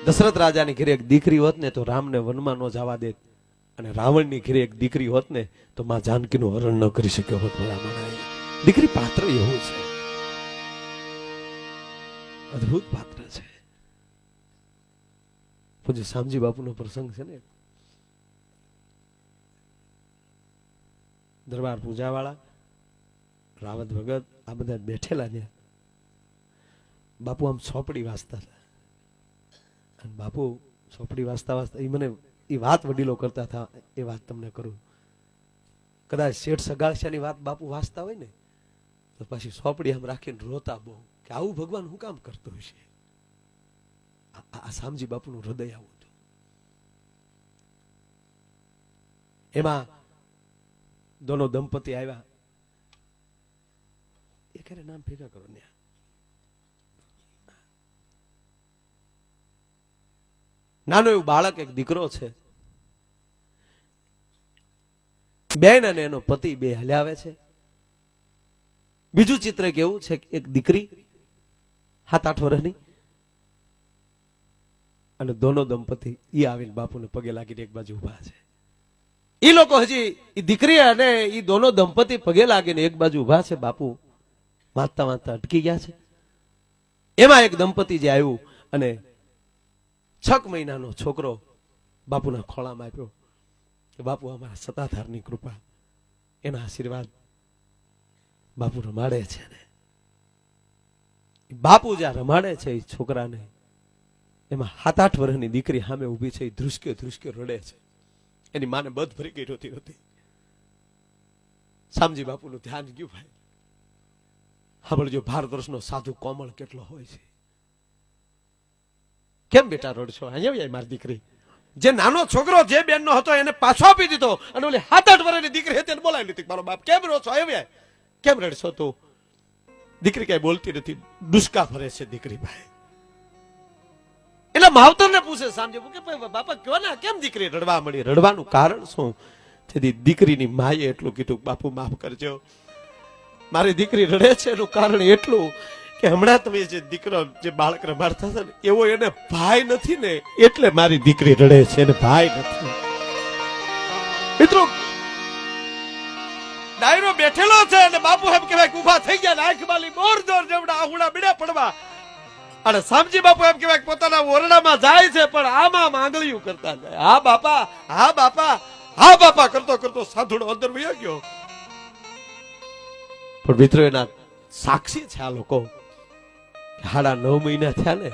દશરથ રાજાની ઘરે એક દીકરી હોત ને તો રામને વનમાં ન જવા દે, અને રાવણની ઘરે એક દીકરી હોત ને તો માં જાનકીનું હરણ ન કરી શક્યો હોત. દીકરી પાત્ર એવું છે, અદ્ભુત પાત્ર છે. પૂજ્ય શામજી બાપુનો પ્રસંગ છે ને, દરબાર પૂજાવાળા, રાવત ભગત આ બધા બેઠેલા ત્યાં. બાપુ આમ ચોપડી વાંચતા હતા, અને બાપુ ચોપડી વાંચતા વાંચતા એ મને એ વાત વડીલો કરતા હતા, એ વાત તમને કરું. કદાચ શેઠ સગાળશાની વાત બાપુ વાંચતા હોય ને તો પછી ચોપડી આમ રાખીને રોતા બહુ, કે આવું ભગવાન શું કામ કરતો હશે. આ શામજી બાપુનું હૃદય આવું હતું. એમાં દોનો દંપતી આવ્યા, એ ક્યારે નામ ભેગા કરો ને, નાનો એવું બાળક એક દીકરો છે. બેન અને એનો પતિ બે હલ્યાવે છે. બીજું ચિત્ર કેવું છે, એક દીકરી 7-8 વર્ષની, અને દોનો દંપતી ઈ આવીને બાપુને પગે લાગીને એક બાજુ ઉભા છે. ઈ લોકો હજી ઈ દીકરી અને ઈ દોનો દંપતી પગે લાગીને એક બાજુ ઉભા છે. બાપુ વાંચતા વાંચતા અટકી ગયા છે. એમાં એક દંપતી જે આવ્યું અને 6 મહિનાનો છોકરો બાપુના ખોળામાં આપ્યો કે બાપુ અમારા સત્તાધારની કૃપા, એના આશીર્વાદ બાપુ રમાડે છે ને. બાપુ જ્યાં રમાડે છે એ છોકરાને, એમાં 7-8 વર્ષની દીકરી સામે ઊભી છે, એ ધ્રુસકે ધ્રુસકે રડે છે. એની માને બધ ભરી ગઈ રોતી રોતી. શામજી બાપુનું ધ્યાન ગયું. ભાઈ સાંભળજો, ભારત વર્ષનો સાધુ કોમળ કેટલો હોય છે. કેમ બેટા રડશો? અહીંયા મારી દીકરી, જે નાનો છોકરો જે બેન નો હતો એને પાછો આપી દીધો, અને ઓલી 7-8 વર્ષની દીકરી હતી એને બોલાવી લીધી. મારો બાપ કેમ રો છો? આવ્યા કેમ રડશો? તો દીકરી કઈ બોલતી નથી, ડુસકા ફરે છે દીકરી. ભાઈ એટલે માવતર ને પૂછે સામજે કે બાપા કયો ને કેમ દીકરી રડવા મળી? રડવાનું કારણ શું? તેથી દીકરીની માએ એટલું કીધું, બાપુ માફ કરજો, મારી દીકરી રડે છે એનું કારણ એટલું કે હમણાં તમે જે દીકરો જે બાળક રમાડતા હતા ને એવો એને ભાઈ નથી ને, એટલે મારી દીકરી રડે છે, એને ભાઈ નથી. મિત્રો ડાયરો બેઠેલો છે અને બાપુ એમ કહેવાય ઉભા થઈ ગયા, આંખ બાલી મોર દોર જેવડા આહુડા બીડા પડવા, અને શામજી બાપુ એમ કહેવાય પોતાના ઓરડામાં જાય છે પણ આમાં માંગણીયું કરતા જાય. હા બાપા, હા બાપા, હા બાપા કરતો કરતો સાધુડો અંદર વયો ગયો. પણ મિત્રો એના સાક્ષી છે આ લોકો. 9.5 મહિના થયા ને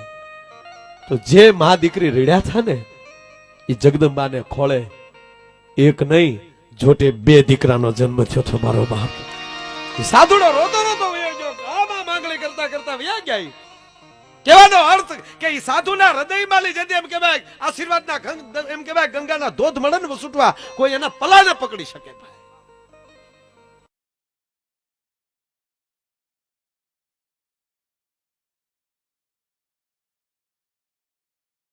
તો જે માં દીકરી રડ્યા હતા ને એ જગદંબાને ખોળે એક નહીં જોટે 2 દીકરાનો જન્મ થયો હતો. મારો બાપ સાધુડો રોતો રોતો વયો ગયો, આમાં માંગણી કરતા કરતા વયા ગયા. કહેવાનો અર્થ કે એ સાધુના હૃદયમાં લઈ જતી એમ કહેવાય આશીર્વાદના એમ કહેવાય ગંગાના ધોધ મળે ને વસુટવા, કોઈ એના પલાને પકડી શકે. ભાઈ